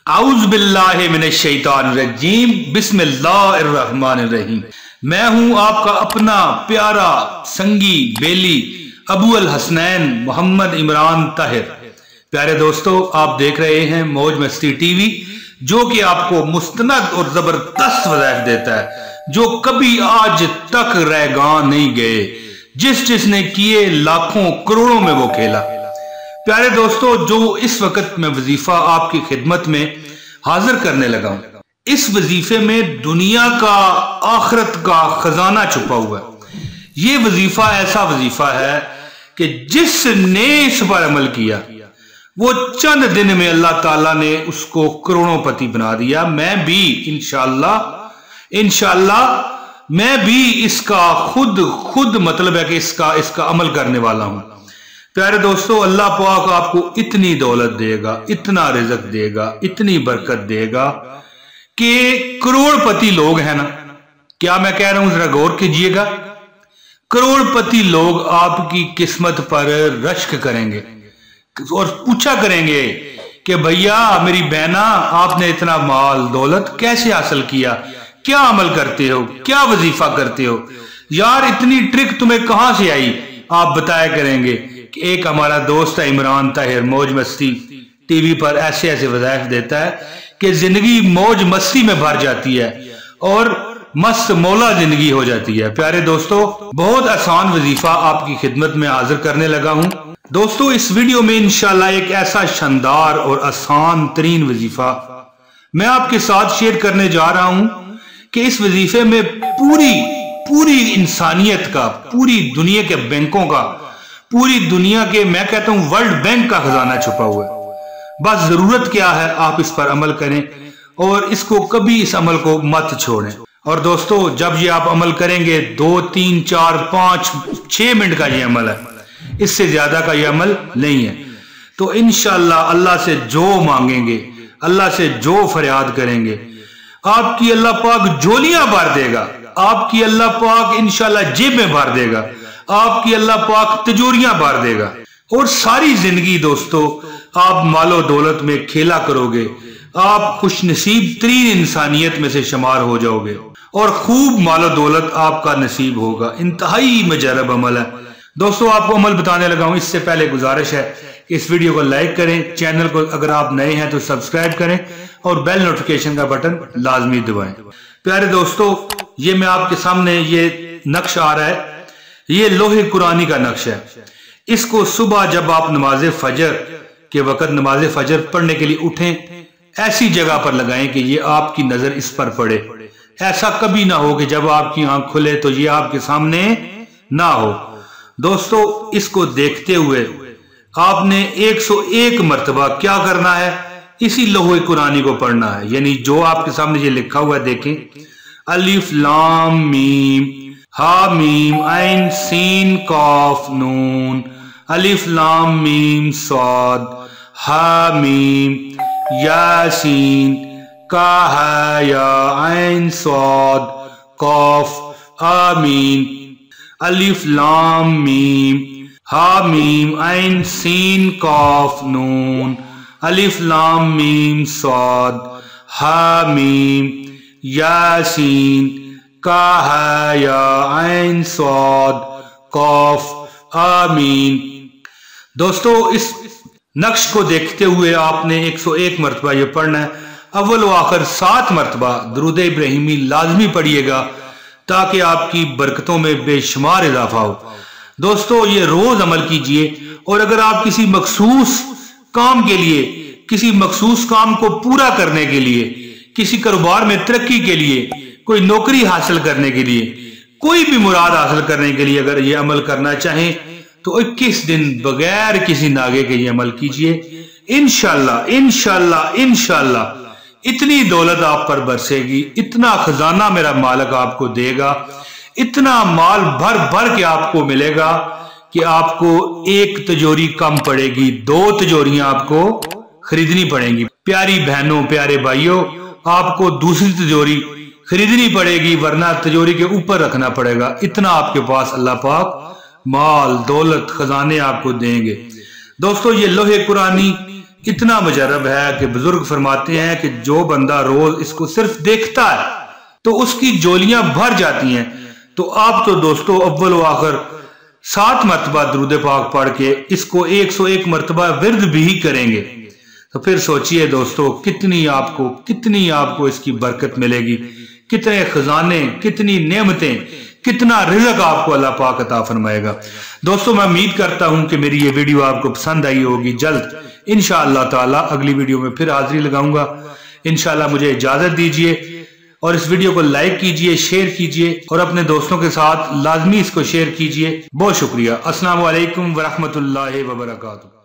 आऊज़ बिल्लाहि मिनश शैतानिर रजीम बिस्मिल्लाहिर रहमानिर रहीम। मैं हूं आपका अपना प्यारा संगी बेली अबू अल हसनैन मोहम्मद इमरान ताहिर। प्यारे दोस्तों, आप देख रहे हैं मौज मस्ती टीवी, जो कि आपको मुस्तनद और जबरदस्त वज़ाइफ देता है जो कभी आज तक रहगा नहीं गए। जिसने किए लाखों करोड़ों में वो खेला। प्यारे दोस्तों, जो इस वक्त मैं वजीफा आपकी खिदमत में हाजिर करने लगा हूं, इस वजीफे में दुनिया का आखिरत का खजाना छुपा हुआ है। ये वजीफा ऐसा वजीफा है कि जिसने इस पर अमल किया वो चंद दिन में अल्लाह ताला ने उसको करोड़ोंपति बना दिया। मैं भी इंशाअल्लाह मैं भी इसका खुद मतलब है कि इसका अमल करने वाला हूं। प्यारे दोस्तों, अल्लाह पाक आपको इतनी दौलत देगा, इतना रिज़्क देगा, इतनी बरकत देगा कि करोड़पति लोग हैं ना, क्या मैं कह रहा हूं, जरा गौर कीजिएगा। करोड़पति लोग आपकी किस्मत पर रश्क करेंगे और पूछा करेंगे कि भैया मेरी बहना, आपने इतना माल दौलत कैसे हासिल किया, क्या अमल करते हो, क्या वजीफा करते हो यार, इतनी ट्रिक तुम्हें कहां से आई, आप बताया करेंगे। कि एक हमारा दोस्त है इमरान ताहिर, मौज मस्ती टीवी पर ऐसे ऐसे वज़ाइफ देता है कि जिंदगी मौज मस्ती में भर जाती है और मस्त मौला जिंदगी हो जाती है। प्यारे दोस्तों, बहुत आसान वजीफा आपकी खिदमत में हाजिर करने लगा हूं। दोस्तों, इस वीडियो में इंशाल्लाह एक ऐसा शानदार और आसान तरीन वजीफा मैं आपके साथ शेयर करने जा रहा हूं कि इस वजीफे में पूरी इंसानियत का, पूरी दुनिया के बैंकों का, पूरी दुनिया के, मैं कहता हूं वर्ल्ड बैंक का खजाना छुपा हुआ है। बस जरूरत क्या है, आप इस पर अमल करें और इसको कभी इस अमल को मत छोड़ें। और दोस्तों, जब ये आप अमल करेंगे 2, 3, 4, 5, 6 मिनट का ये अमल है, इससे ज्यादा का ये अमल नहीं है। तो इंशाअल्लाह अल्लाह से जो मांगेंगे, अल्लाह से जो फरियाद करेंगे, आपकी अल्लाह पाक झोलियां भर देगा, आपकी अल्लाह पाक इंशाअल्लाह जेबें भर देगा, आपकी अल्लाह पाक तिजोरियां भर देगा। और सारी जिंदगी दोस्तों आप मालो दौलत में खेला करोगे, आप खुशनसीब तरीन इंसानियत में से शुमार हो जाओगे और खूब मालो दौलत आपका नसीब होगा। इंतहाई मुजरब अमल है दोस्तों, आपको अमल बताने लगा हूं। इससे पहले गुजारिश है कि इस वीडियो को लाइक करें, चैनल को अगर आप नए हैं तो सब्सक्राइब करें और बेल नोटिफिकेशन का बटन लाजमी दबाएं। प्यारे दोस्तों, ये मैं आपके सामने ये नक्श आ रहा है, ये लोहे कुरानी का नक्श है। इसको सुबह जब आप नमाज फजर के वक्त नमाज फजर पढ़ने के लिए उठें, ऐसी जगह पर लगाएं कि ये आपकी नजर इस पर पड़े। ऐसा कभी ना हो कि जब आपकी आंख खुले तो ये आपके सामने ना हो। दोस्तों, इसको देखते हुए आपने 101 मरतबा क्या करना है, इसी लोहे कुरानी को पढ़ना है। यानी जो आपके सामने ये लिखा हुआ है, देखें, अलिफ लाम मीम हा मीम ऐन सीन काफ नून, अलिफ लाम मीम स्वाद, हा मीम यासीन, का हा या ऐन स्वाद काफ आमीन, अलिफ लाम मीम हा मीम ऐन सीन काफ नून, अलिफ लाम मीम स्वाद, हा मीम यासीन, का हा या ऐन स्वाद काफ आमीन। दोस्तों, इस नक्श को देखते हुए आपने 101 मरतबा ये पढ़ना है। अव्वल व आखिर 7 मरतबा दुरूद इब्राहिमी लाजमी पढ़िएगा ताकि आपकी बरकतों में बेशुमार इजाफा हो। दोस्तों, ये रोज अमल कीजिए और अगर आप किसी मखसूस काम के लिए, किसी मखसूस काम को पूरा करने के लिए, किसी कारोबार में तरक्की के लिए, कोई नौकरी हासिल करने के लिए, कोई भी मुराद हासिल करने के लिए अगर ये अमल करना चाहें तो 21 दिन बगैर किसी नागे के ये अमल कीजिए। इंशाअल्लाह इतनी दौलत आप पर बरसेगी, इतना खजाना मेरा मालिक आपको देगा, इतना माल भर भर के आपको मिलेगा कि आपको एक तिजोरी कम पड़ेगी, 2 तिजोरियां आपको खरीदनी पड़ेंगी। प्यारी बहनों, प्यारे भाइयों, आपको दूसरी तिजोरी खरीदनी पड़ेगी, वरना तिजोरी के ऊपर रखना पड़ेगा। इतना आपके पास अल्लाह पाक माल दौलत खजाने आपको देंगे। दोस्तों, ये लोहे कुरानी इतना मुजरब है कि बुजुर्ग फरमाते हैं कि जो बंदा रोज इसको सिर्फ देखता है तो उसकी जोलियां भर जाती हैं। तो आप तो दोस्तों अव्वल व आखिर 7 मरतबा दुरूद पाक पढ़ के इसको 101 मरतबा विर्द भी करेंगे तो फिर सोचिए दोस्तों कितनी आपको इसकी बरकत मिलेगी, कितने खजाने, कितनी नेमतें, कितना रिज़्क आपको अल्लाह पाक अता फरमाएगा। दोस्तों मैं उम्मीद करता हूं कि मेरी ये वीडियो आपको पसंद आई होगी। जल्द इंशाअल्लाह ताला अगली वीडियो में फिर हाजिरी लगाऊंगा। इंशाअल्लाह मुझे इजाजत दीजिए और इस वीडियो को लाइक कीजिए, शेयर कीजिए और अपने दोस्तों के साथ लाजमी इसको शेयर कीजिए। बहुत शुक्रिया। अस्सलाम वालेकुम व रहमतुल्लाहि व बरकातुहू।